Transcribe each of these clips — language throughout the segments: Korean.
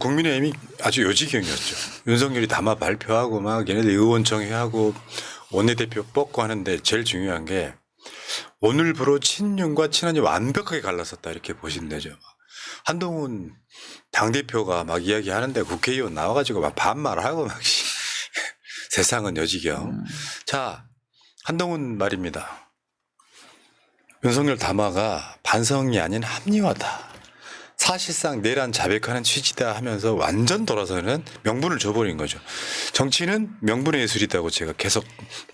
국민의힘이 아주 요지경이었죠. 윤석열이 담화 발표하고 막 얘네들 의원총회 하고 원내대표 뽑고 하는데 제일 중요한 게 오늘부로 친윤과 친한이 완벽하게 갈라섰다 이렇게 보시면 되죠. 한동훈 당대표가 막 이야기하는데 국회의원 나와가지고 막 반말하고 막 세상은 요지경. 자, 한동훈 말입니다. 윤석열 담화가 반성이 아닌 합리화다. 사실상 내란 자백하는 취지다 하면서 완전 돌아서는 명분을 줘버린 거죠. 정치는 명분의 예술이라고 제가 계속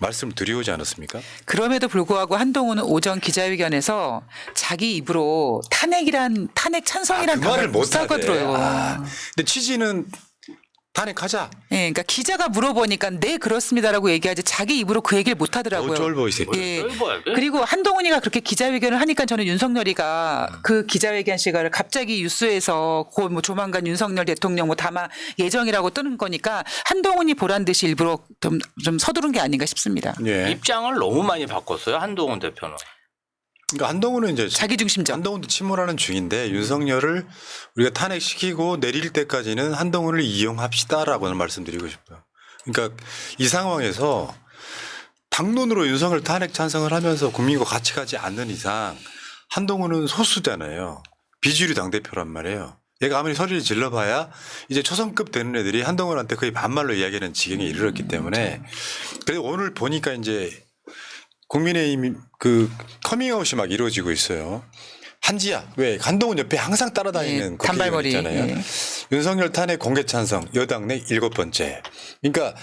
말씀을 드리오지 않았습니까? 그럼에도 불구하고 한동훈은 오전 기자회견에서 자기 입으로 탄핵 찬성이란 그 말을 못 사과들어요. 근데 취지는 탄핵하자. 예, 그러니까 기자가 물어보니까 네 그렇습니다라고 얘기하지 자기 입으로 그 얘기를 못 하더라고요. 쫄보 이 새끼. 예. 쫄보야, 이게? 그리고 한동훈이가 그렇게 기자회견을 하니까 저는 윤석열이가 그 기자회견 시간을 갑자기 뉴스에서 곧 뭐 조만간 윤석열 대통령 뭐 담화 예정이라고 뜨는 거니까 한동훈이 보란 듯이 일부러 좀 서두른 게 아닌가 싶습니다. 예. 입장을 너무 많이 바꿨어요. 한동훈 대표는. 그러니까 한동훈은 이제 자기중심적. 한동훈도 침몰하는 중인데 윤석열을 우리가 탄핵시키고 내릴 때까지는 한동훈을 이용합시다라고는 말씀드리고 싶어요. 그러니까 이 상황에서 당론으로 윤석열 탄핵 찬성을 하면서 국민과 같이 가지 않는 이상 한동훈은 소수잖아요. 비주류 당대표란 말이에요. 얘가 아무리 소리를 질러봐야 이제 초선급 되는 애들이 한동훈한테 거의 반말로 이야기하는 지경에 이르렀기 때문에 그래서 오늘 보니까 이제 국민의힘 그 커밍아웃이 막 이루어지고 있어요. 한지야 왜 한동훈 옆에 항상 따라다니는 예, 국회의원 단발머리. 있잖아요. 예. 윤석열 탄핵 공개 찬성 여당 내 7번째. 그러니까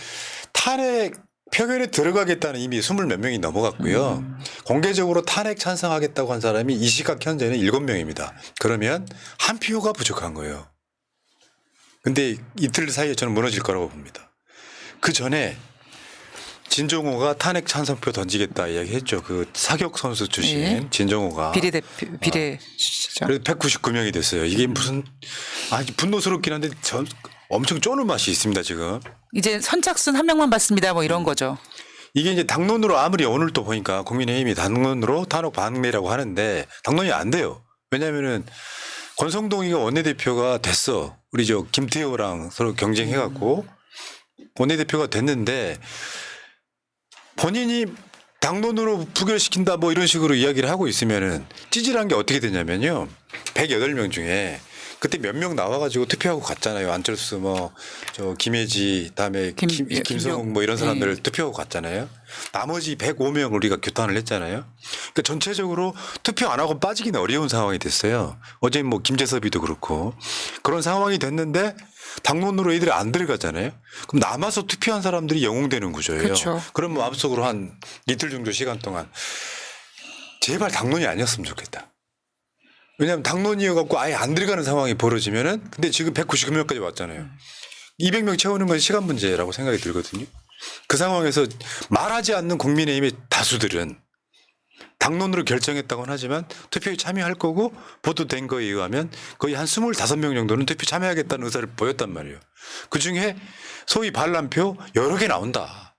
탄핵 표결에 들어가겠다는 이미 20 몇 명이 넘어갔고요. 공개적으로 탄핵 찬성하겠다고 한 사람이 이 시각 현재는 7명입니다. 그러면 한 표가 부족한 거예요. 근데 이틀 사이에 저는 무너질 거라고 봅니다. 그 전에 진종호가 탄핵 찬성표 던지겠다 이야기했죠. 그 사격 선수 출신 네. 진종호가. 비례대표 비례시죠. 그래서 199명이 됐어요. 이게 무슨 분노스럽긴 한데 엄청 쪼는 맛이 있습니다 지금. 이제 선착순 한 명만 받습니다. 뭐 이런 거죠. 이게 이제 당론으로 아무리 오늘 또 보니까 국민의힘이 당론으로 탄핵 반응이라고 하는데 당론이 안 돼요. 왜냐하면은 권성동이가 원내대표가 됐어. 우리 저 김태호랑 서로 경쟁해갖고 원내대표가 됐는데 본인이 당론으로 부결시킨다 뭐 이런 식으로 이야기를 하고 있으면은 찌질한 게 어떻게 되냐면요. 108명 중에 그때 몇 명 나와가지고 투표하고 갔잖아요. 안철수 뭐 저 김혜지 다음에 김성욱 뭐 이런 사람들 투표하고 갔잖아요. 나머지 105명 우리가 규탄을 했잖아요. 그러니까 전체적으로 투표 안 하고 빠지기는 어려운 상황이 됐어요. 어제 뭐 김재섭이도 그렇고 그런 상황이 됐는데 당론으로 애들이 안 들어가잖아요. 그럼 남아서 투표한 사람들이 영웅되는 구조예요. 그렇죠. 그럼 마음속으로 한 이틀 정도 시간 동안 제발 당론이 아니었으면 좋겠다. 왜냐하면 당론이어갖고 아예 안 들어가는 상황이 벌어지면은 근데 지금 199명까지 왔잖아요. 200명 채우는 건 시간 문제라고 생각이 들거든요. 그 상황에서 말하지 않는 국민의힘의 다수들은 당론으로 결정했다고는 하지만 투표에 참여할 거고 보도된 거에 의하면 거의 한 25명 정도는 투표 참여하겠다는 의사를 보였단 말이에요. 그중에 소위 반란표 여러 개 나온다.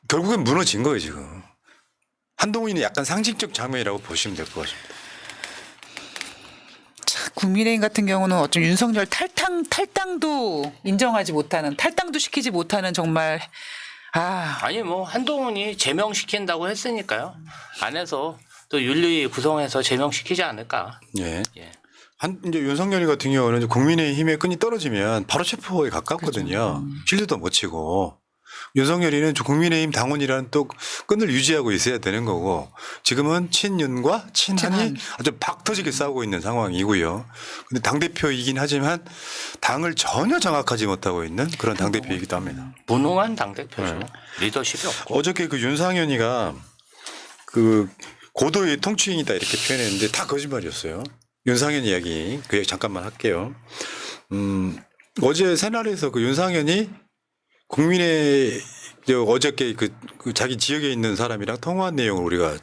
결국엔 무너진 거예요 지금. 한동훈이 약간 상징적 장면이라고 보시면 될 것 같습니다. 국민의힘 같은 경우는 어쩜 윤석열 탈당도 인정하지 못하는 탈당도 시키지 못하는 정말 아니 뭐 한동훈이 제명시킨다고 했으니까요. 안에서 또 윤리 구성해서 제명시키지 않을까. 예. 예. 이제 윤석열이 같은 경우는 국민의힘의 끈이 떨어지면 바로 체포에 가깝거든요. 실드도 못 치고. 윤석열이는 국민의힘 당원이라는 또 끈을 유지하고 있어야 되는 거고 지금은 친윤과 친한이 아주 박 터지게 싸우고 있는 상황이고요. 근데 당대표이긴 하지만 당을 전혀 장악하지 못하고 있는 그런 당대표이기도 합니다. 무능한 당대표죠. 리더십이 없고. 어저께 그 윤상현이가 그 고도의 통치인이다 이렇게 표현했는데 다 거짓말이었어요. 윤상현 이야기 그 얘기 잠깐만 할게요. 어제 새날에서 그 윤상현이 국민의 어저께 그 자기 지역에 있는 사람이랑 통화한 내용을 우리가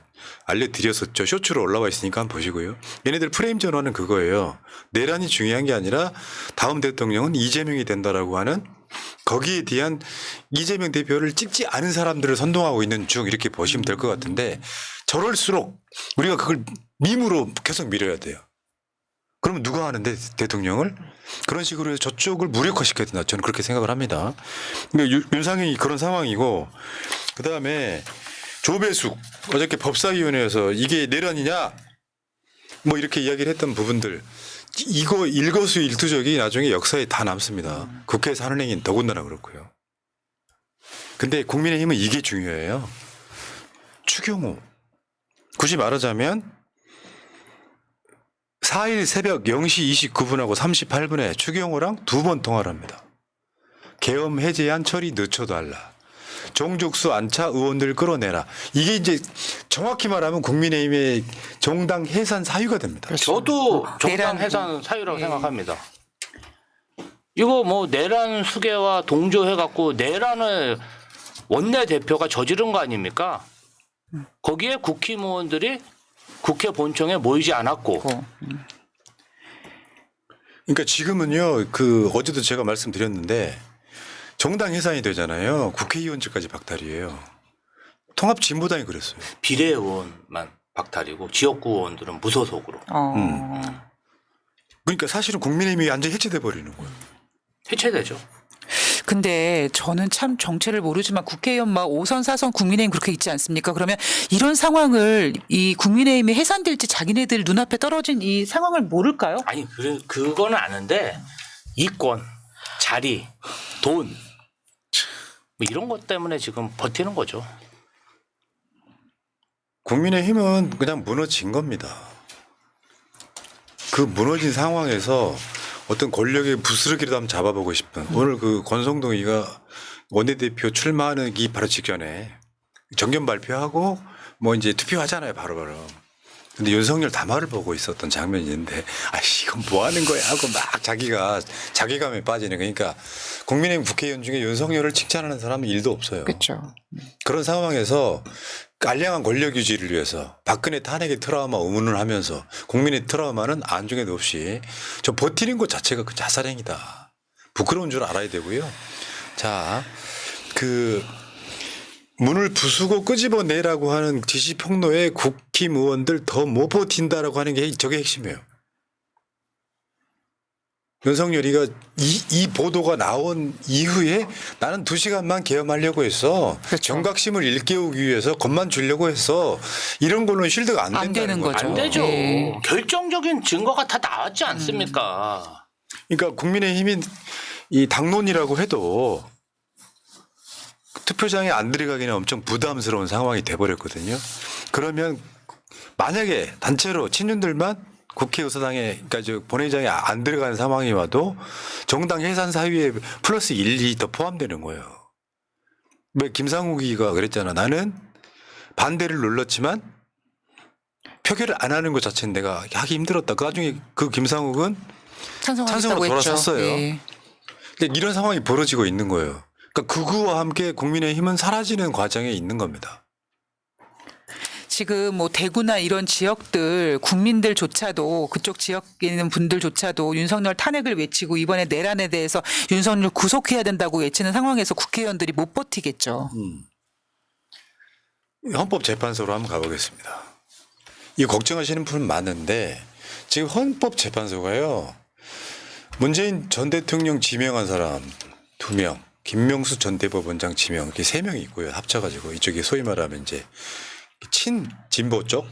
알려드렸었죠. 쇼츠로 올라와 있으니까 한번 보시고요. 얘네들 프레임 전환은 그거예요. 내란이 중요한 게 아니라 다음 대통령은 이재명이 된다라고 하는 거기에 대한 이재명 대표를 찍지 않은 사람들을 선동하고 있는 중 이렇게 보시면 될 것 같은데 저럴수록 우리가 그걸 밈으로 계속 밀어야 돼요. 그러면 누가 하는데 대통령을 그런 식으로 해서 저쪽을 무력화시켜야 된다. 저는 그렇게 생각을 합니다. 그러니까 윤상현이 그런 상황이고 그다음에 조배숙 어저께 법사위원회에서 이게 내란이냐 뭐 이렇게 이야기를 했던 부분들 이거 일거수일투족이 나중에 역사에 다 남습니다. 국회에서 하는 행위는 더군다나 그렇고요. 근데 국민의힘은 이게 중요해요. 추경호. 굳이 말하자면 4일 새벽 0시 29분하고 38분에 추경호랑 2번 통화를 합니다. 계엄 해제안 처리 늦춰달라. 정족수 안차 의원들 끌어내라. 이게 이제 정확히 말하면 국민의힘의 정당 해산 사유가 됩니다. 저도 정당 내란. 해산 사유라고 생각합니다. 이거 뭐 내란 수계와 동조해갖고 내란을 원내대표가 저지른 거 아닙니까? 거기에 국힘의원들이 국회 본청에 모이지 않았고 그러니까 지금은요, 어제도 제가 말씀드렸는데 정당 해산이 되잖아요. 국회의원직까지 박탈이에요. 통합진보당이 그랬어요. 비례의원만 박탈이고 지역구 의원들은 무소속으로 그러니까 사실은 국민의힘이 완전히 해체돼 버리는 거예요. 해체되죠. 근데 저는 참 정체를 모르지만 국회의원 막 5선 4선 국민의힘 그렇게 있지 않습니까? 그러면 이런 상황을 이 국민의힘이 해산될지 자기네들 눈앞에 떨어진 이 상황을 모를까요? 아니 그거는 아는데 이권, 자리, 돈 뭐 이런 것 때문에 지금 버티는 거죠. 국민의힘은 그냥 무너진 겁니다. 그 무너진 상황에서 어떤 권력의 부스러기를 한번 잡아보고 싶은 오늘 권성동이가 원내대표 출마하기 바로 직전에 정견 발표하고 뭐 이제 투표하잖아요. 바로바로. 근데 윤석열 담화를 보고 있었던 장면이 있는데 아이씨 이건 뭐 하는 거야 하고 막 자기가 자괴감에 빠지는 그러니까 국민의힘 국회의원 중에 윤석열을 칭찬하는 사람은 1도 없어요. 그렇죠. 그런 상황에서 알량한 권력 유지를 위해서 박근혜 탄핵의 트라우마 의문을 하면서 국민의 트라우마는 안중에도 없이 저 버티는 것 자체가 그 자살행위다. 부끄러운 줄 알아야 되고요. 자, 문을 부수고 끄집어내라고 하는 지시 폭로에 국힘 의원들 더 못 버틴다라고 하는 게 저게 핵심이에요. 윤석열이가 이 보도가 나온 이후에 나는 2시간만 계엄하려고 했어. 그렇죠. 경각심을 일깨우기 위해서 겁만 주려고 했어. 이런 걸로는 쉴드가 안 안 된다는 되는 거죠. 안 되죠. 네. 결정적인 증거가 다 나왔지 않습니까? 그러니까 국민의힘이 이 당론이라고 해도 투표장에 안 들어가기는 엄청 부담스러운 상황이 돼버렸거든요. 그러면 만약에 단체로 친윤들만 국회의사당에 그러니까 본회의장에 안 들어가는 상황이 와도 정당 해산 사유에 플러스 1, 2 더 포함되는 거예요. 왜 김상욱이가 그랬잖아. 나는 반대를 눌렀지만 표결을 안 하는 것 자체는 내가 하기 힘들었다. 그 나중에 그 김상욱은 찬성으로 돌아섰어요. 예. 근데 이런 상황이 벌어지고 있는 거예요. 그러니까 극우와 함께 국민의힘은 사라지는 과정에 있는 겁니다. 지금 뭐 대구나 이런 지역들 국민들조차도 그쪽 지역에 있는 분들조차도 윤석열 탄핵을 외치고 이번에 내란에 대해서 윤석열 구속해야 된다고 외치는 상황에서 국회의원들이 못 버티겠죠. 헌법재판소로 한번 가보겠습니다. 이 걱정하시는 분 많은데 지금 헌법재판소가요. 문재인 전 대통령 지명한 사람 2명, 김명수 전 대법원장 지명 이렇게 3명이 있고요. 합쳐가지고 이쪽이 소위 말하면 이제 친진보 쪽,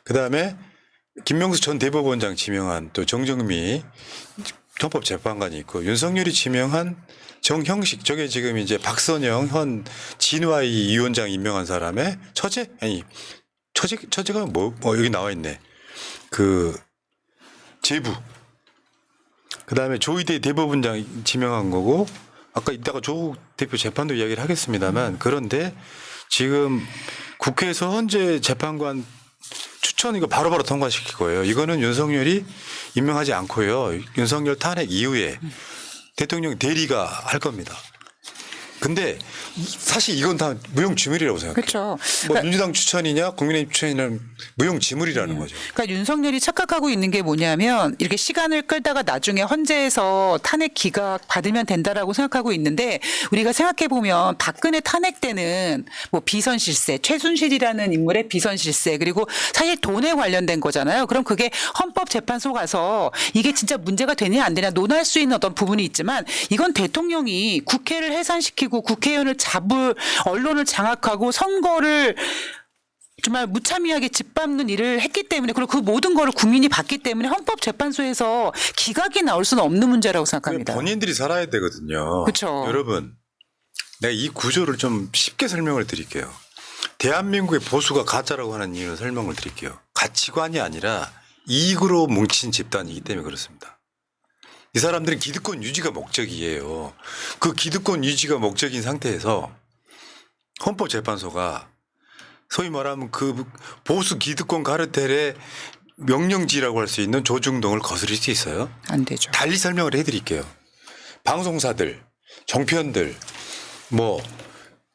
그 다음에 김명수 전 대법원장 지명한 또 정정미 헌법재판관이 있고 윤석열이 지명한 정형식 저게 지금 이제 박선영 현 진화이 위원장 임명한 사람의 처제 아니 처제가 뭐 여기 나와 있네. 제부. 그 다음에 조희대 대법원장 지명한 거고 아까 이따가 조국 대표 재판도 이야기를 하겠습니다만 그런데 지금 국회에서 헌재 재판관 추천 이거 바로바로 통과시킬 거예요. 이거는 윤석열이 임명하지 않고요. 윤석열 탄핵 이후에 대통령 대리가 할 겁니다. 근데 사실 이건 다 무용지물이라고 생각해요. 그렇죠. 뭐 민주당 추천이냐 국민의힘 추천이냐는 무용지물이라는 거죠. 그러니까 윤석열이 착각하고 있는 게 뭐냐면 이렇게 시간을 끌다가 나중에 헌재에서 탄핵 기각 받으면 된다라고 생각하고 있는데 우리가 생각해 보면 박근혜 탄핵 때는 뭐 비선 실세, 최순실이라는 인물의 비선 실세 그리고 사실 돈에 관련된 거잖아요. 그럼 그게 헌법재판소 가서 이게 진짜 문제가 되냐 안 되냐 논할 수 있는 어떤 부분이 있지만 이건 대통령이 국회를 해산시키고 국회의원을 잡을 언론을 장악하고 선거를 정말 무참히하게 짓밟는 일을 했기 때문에 그리고 그 모든 거를 국민이 봤기 때문에 헌법재판소에서 기각이 나올 수는 없는 문제라고 생각합니다. 본인들이 살아야 되거든요. 그쵸. 여러분 내가 이 구조를 좀 쉽게 설명을 드릴게요. 대한민국의 보수가 가짜라고 하는 이유는 설명을 드릴게요. 가치관이 아니라 이익으로 뭉친 집단이기 때문에 그렇습니다. 이 사람들은 기득권 유지가 목적이에요. 그 기득권 유지가 목적인 상태에서 헌법재판소가 소위 말하면 그 보수 기득권 카르텔의 명령지라고 할 수 있는 조중동을 거스릴 수 있어요? 안 되죠. 달리 설명을 해드릴게요. 방송사들, 정편들, 뭐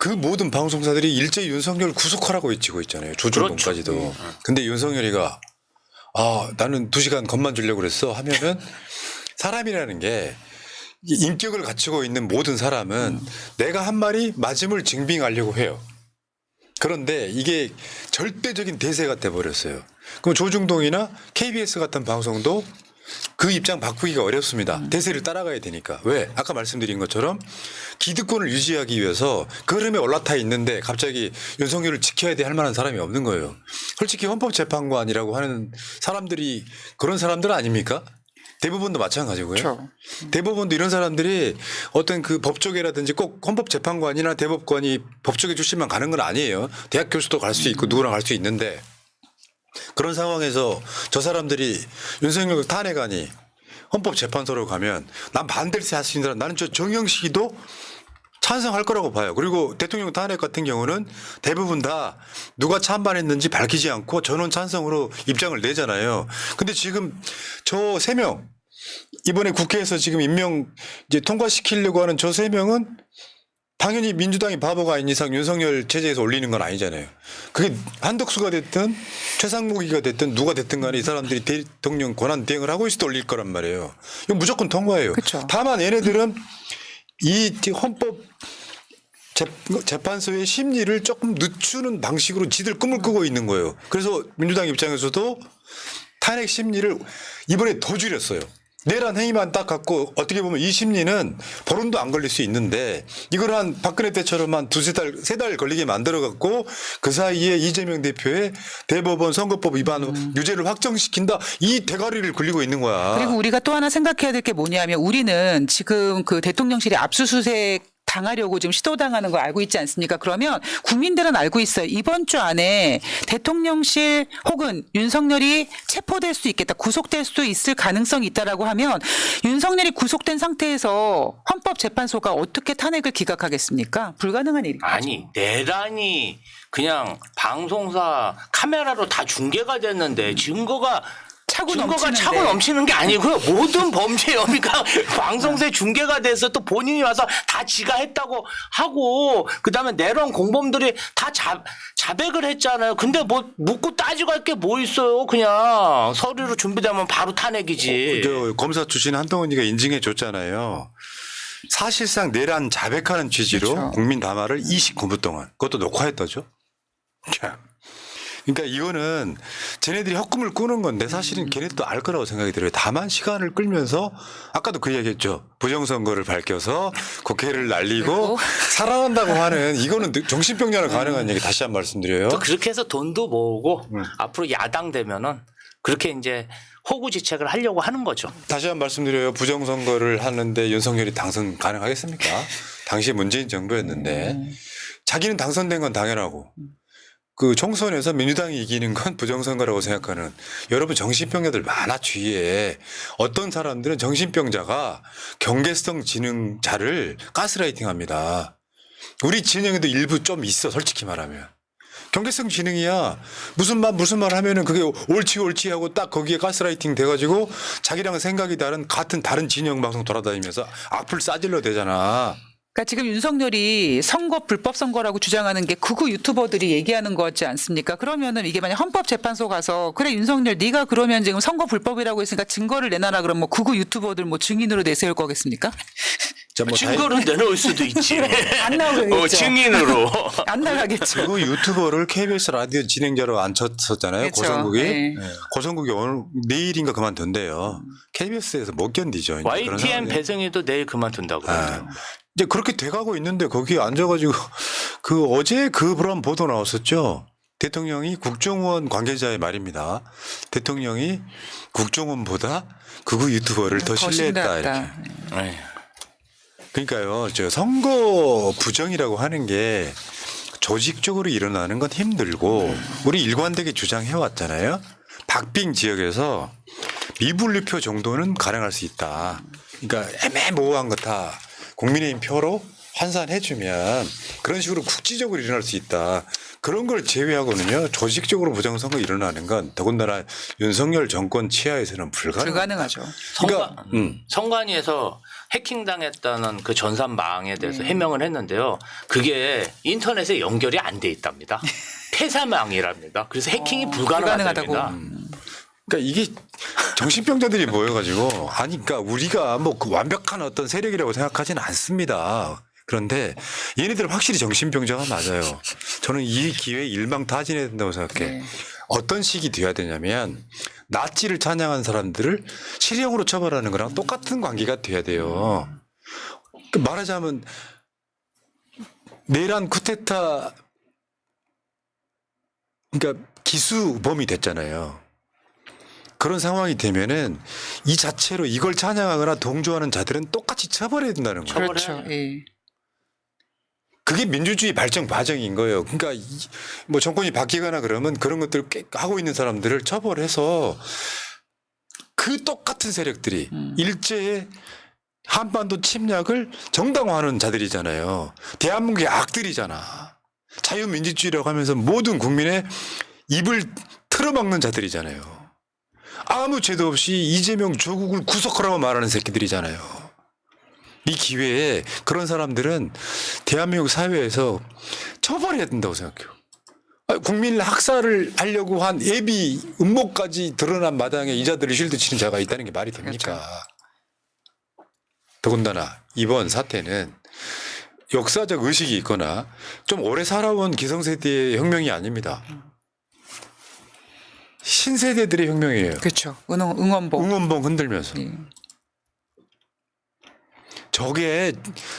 그 모든 방송사들이 일제히 윤석열을 구속하라고 외치고 있잖아요. 조중동까지도. 그렇죠. 근데 윤석열이가 나는 2시간 겁만 주려고 그랬어 하면은 사람이라는 게 인격을 갖추고 있는 모든 사람은 내가 한 말이 맞음을 증빙하려고 해요. 그런데 이게 절대적인 대세가 돼버렸어요. 그럼 조중동이나 KBS 같은 방송도 그 입장 바꾸기가 어렵습니다. 대세를 따라가야 되니까. 왜? 아까 말씀드린 것처럼 기득권을 유지하기 위해서 그 흐름에 올라타 있는데 갑자기 윤석열을 지켜야 돼 할 만한 사람이 없는 거예요. 솔직히 헌법재판관이라고 하는 사람들이 그런 사람들 아닙니까? 대부분도 마찬가지고요. 그렇죠. 대부분도 이런 사람들이 어떤 그 법조계라든지 꼭 헌법재판관이나 대법관이 법조계 출신만 가는 건 아니에요. 대학 교수도 갈 수 있고 누구나 갈 수 있는데 그런 상황에서 저 사람들이 윤석열 탄핵안이 헌법재판소로 가면 난 반대를 할 수 있는 사람 나는 저 정영식이도 찬성할 거라고 봐요. 그리고 대통령 탄핵 같은 경우는 대부분 다 누가 찬반했는지 밝히지 않고 전원 찬성으로 입장을 내잖아요. 근데 지금 저 3명 이번에 국회에서 지금 임명 이제 통과시키려고 하는 저 3명은 당연히 민주당이 바보가 아닌 이상 윤석열 체제에서 올리는 건 아니잖아요. 그게 한덕수가 됐든 최상목이가 됐든 누가 됐든 간에 이 사람들이 대통령 권한 대행을 하고 있을 때 올릴 거란 말이에요. 이건 무조건 통과예요. 그쵸. 다만 얘네들은 이 헌법 재판소의 심리를 조금 늦추는 방식으로 지들 꿈을 꾸고 있는 거예요. 그래서 민주당 입장에서도 탄핵 심리를 이번에 더 줄였어요. 내란 행위만 딱 갖고 어떻게 보면 이 심리는 보름도 안 걸릴 수 있는데 이걸 한 박근혜 때처럼 한 2-3달 걸리게 만들어 갖고 그 사이에 이재명 대표의 대법원 선거법 위반 유죄를 확정시킨다 이 대가리를 굴리고 있는 거야. 그리고 우리가 또 하나 생각해야 될 게 뭐냐면 우리는 지금 그 대통령실이 압수수색 당하려고 지금 시도당하는 걸 알고 있지 않습니까? 그러면 국민들은 알고 있어요. 이번 주 안에 대통령실 혹은 윤석열이 체포될 수 있겠다. 구속될 수도 있을 가능성이 있다라고 하면 윤석열이 구속된 상태에서 헌법재판소가 어떻게 탄핵을 기각하겠습니까? 불가능한 일이죠. 아니 내란이 그냥 방송사 카메라로 다 중계가 됐는데 증거가 차고 넘치는 게 아니고요. 모든 범죄 혐의가 방송사에 중계가 돼서 또 본인이 와서 다 지가 했다고 하고 그다음에 내란 공범들이 다 자백을 했잖아요. 근데 뭐 묻고 따지고 할 게 뭐 있어요. 그냥 서류로 준비되면 바로 탄핵이지. 저 검사 출신 한동훈이가 인증해 줬잖아요. 사실상 내란 자백하는 취지로 그렇죠. 국민 담화를 29분 동안 그것도 녹화했다죠. 그러니까 이거는 쟤네들이 헛꿈을 꾸는 건데 사실은 걔네도 알 거라고 생각이 들어요. 다만 시간을 끌면서 아까도 그 얘기했죠. 부정선거를 밝혀서 국회를 날리고 살아난다고 하는 이거는 정신병자는 가능한 얘기 다시 한 번 말씀드려요. 또 그렇게 해서 돈도 모으고 앞으로 야당 되면은 그렇게 이제 호구지책을 하려고 하는 거죠. 다시 한 번 말씀드려요. 부정선거를 하는데 윤석열이 당선 가능하겠습니까? 당시 문재인 정부였는데 자기는 당선된 건 당연하고 그 총선에서 민주당이 이기는 건 부정선거라고 생각하는 여러분 정신병자들 많아 주위에. 어떤 사람들은 정신병자가 경계성 지능자를 가스라이팅합니다. 우리 진영에도 일부 좀 있어 솔직히 말하면. 경계성 지능이야. 무슨 말 하면은 그게 옳지 하고 딱 거기에 가스라이팅 돼가지고 자기랑 생각이 같은 다른 진영 방송 돌아다니면서 악플 싸질러 대잖아. 그러니까 지금 윤석열이 선거 불법 선거라고 주장하는 게 극우 유튜버들이 얘기하는 거지 않습니까? 그러면은 이게 만약 헌법재판소 가서 그래 윤석열 네가 그러면 지금 선거 불법이라고 했으니까 증거를 내놔라 그러면 뭐 극우 유튜버들 뭐 증인으로 내세울 거겠습니까? 증거를 내놓을 수도 있지. 안 나오겠죠. 증인으로. 안 나가겠죠. 그 유튜버를 KBS 라디오 진행자로 앉혔었잖아요. 그렇죠. 고성국이. 네. 고성국이 오늘 내일인가 그만둔대요. KBS에서 못 견디죠. 이제 그런 YTN 상황이. 배승희도 내일 그만둔다고 그러네요. 이제 그렇게 돼가고 있는데 거기 앉아가지고 그 어제 그런 보도 나왔었죠. 대통령이 국정원 관계자의 말입니다. 대통령이 국정원보다 극우 유튜버를 더 신뢰했다. 이렇게. 에휴. 그러니까요. 저 선거 부정이라고 하는 게 조직적으로 일어나는 건 힘들고 우리 일관되게 주장해 왔잖아요. 박빙 지역에서 미분류표 정도는 가능할 수 있다. 그러니까 애매모호한 거 다 국민의힘 표로 환산해주면 그런 식으로 국지적으로 일어날 수 있다. 그런 걸 제외하고는요. 조직적으로 부정선거 일어나는 건 더군다나 윤석열 정권 치하에서는 불가능하죠. 그러니까, 선관위에서 해킹당했다는 그 전산망에 대해서 해명을 했는데요. 그게 인터넷에 연결이 안 돼 있답니다. 폐사망이랍니다. 그래서 해킹이 불가능하다고. 그러니까 이게 정신병자들이 모여가지고 아니 그러니까 우리가 뭐 그 완벽한 어떤 세력이라고 생각하지는 않습니다. 그런데 얘네들은 확실히 정신병자가 맞아요. 저는 이 기회에 일망타진해야 된다고 생각해. 어떤 식이 돼야 되냐면 나치를 찬양한 사람들을 실형으로 처벌하는 거랑 똑같은 관계가 돼야 돼요. 그 말하자면 내란 쿠데타 그러니까 기수범이 됐잖아요. 그런 상황이 되면은 이 자체로 이걸 찬양하거나 동조하는 자들은 똑같이 처벌해야 된다는 거예요. 그렇죠. 예. 그게 민주주의 발전 과정인 거예요. 그러니까 뭐 정권이 바뀌거나 그러면 그런 것들을 하고 있는 사람들을 처벌해서 그 똑같은 세력들이 일제에 한반도 침략을 정당화하는 자들이잖아요. 대한민국의 악들이잖아. 자유민주주의라고 하면서 모든 국민의 입을 틀어막는 자들이잖아요. 아무 죄도 없이 이재명 조국을 구속하라고 말하는 새끼들이잖아요. 이 기회에 그런 사람들은 대한민국 사회에서 처벌해야 된다고 생각해요. 국민 학살을 하려고 한 예비 음모까지 드러난 마당에 이자들을 쉴드 치는 자가 있다는 게 말이 됩니까? 그렇죠. 더군다나 이번 사태는 역사적 의식이 있거나 좀 오래 살아온 기성세대의 혁명이 아닙니다. 신세대들의 혁명이에요. 그렇죠. 응원봉. 응원봉 흔들면서. 예. 저게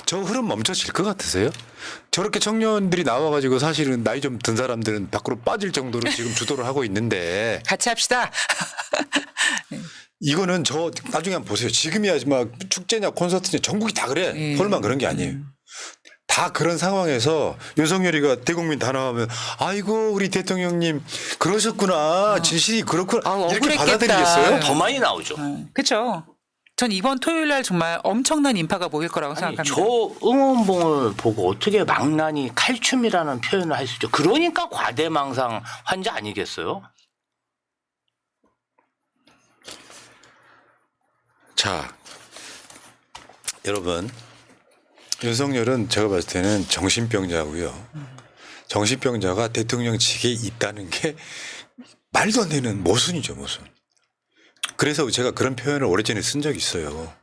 저 흐름 멈춰질 것 같으세요? 저렇게 청년들이 나와가지고 사실은 나이 좀 든 사람들은 밖으로 빠질 정도로 지금 주도를 하고 있는데 같이 합시다. 이거는 저 나중에 한번 보세요. 지금이야 막 축제냐 콘서트냐 전국이 다 그래. 설마 그런 게 아니에요. 다 그런 상황에서 윤석열이가 대국민 다 나오면 아이고 우리 대통령님 그러셨구나 진실이 그렇구나 이렇게 억울했겠다. 받아들이겠어요? 더 많이 나오죠. 그렇죠. 전 이번 토요일 날 정말 엄청난 인파가 모일 거라고 아니, 생각합니다. 저 응원봉을 보고 어떻게 망나니 칼춤이라는 표현을 할 수 있죠. 그러니까 과대망상 환자 아니겠어요? 자, 여러분 윤석열은 제가 봤을 때는 정신병자고요. 정신병자가 대통령직에 있다는 게 말도 안 되는 모순이죠, 모순. 그래서 제가 그런 표현을 오래전에 쓴 적이 있어요.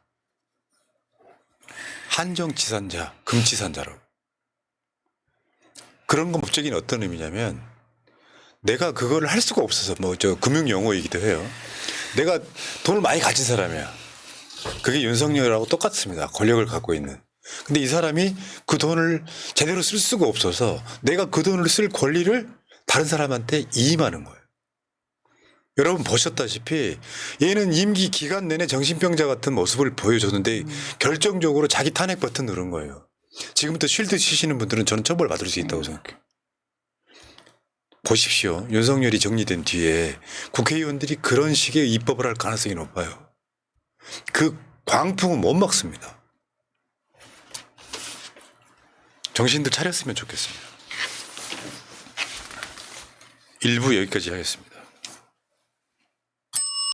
한정치산자, 금치산자라고. 그런 건 법적인 어떤 의미냐면 내가 그거를 할 수가 없어서 뭐 저 금융 용어이기도 해요. 내가 돈을 많이 가진 사람이야. 그게 윤석열하고 똑같습니다. 권력을 갖고 있는. 근데 이 사람이 그 돈을 제대로 쓸 수가 없어서 내가 그 돈을 쓸 권리를 다른 사람한테 이임하는 거예요. 여러분 보셨다시피 얘는 임기 기간 내내 정신병자 같은 모습을 보여줬는데 결정적으로 자기 탄핵 버튼 누른 거예요. 지금부터 쉴드 치시는 분들은 저는 처벌받을 수 있다고 생각해요. 보십시오. 윤석열이 정리된 뒤에 국회의원들이 그런 식의 입법을 할 가능성이 높아요. 그 광풍은 못 막습니다. 정신들 차렸으면 좋겠습니다. 1부 여기까지 하겠습니다.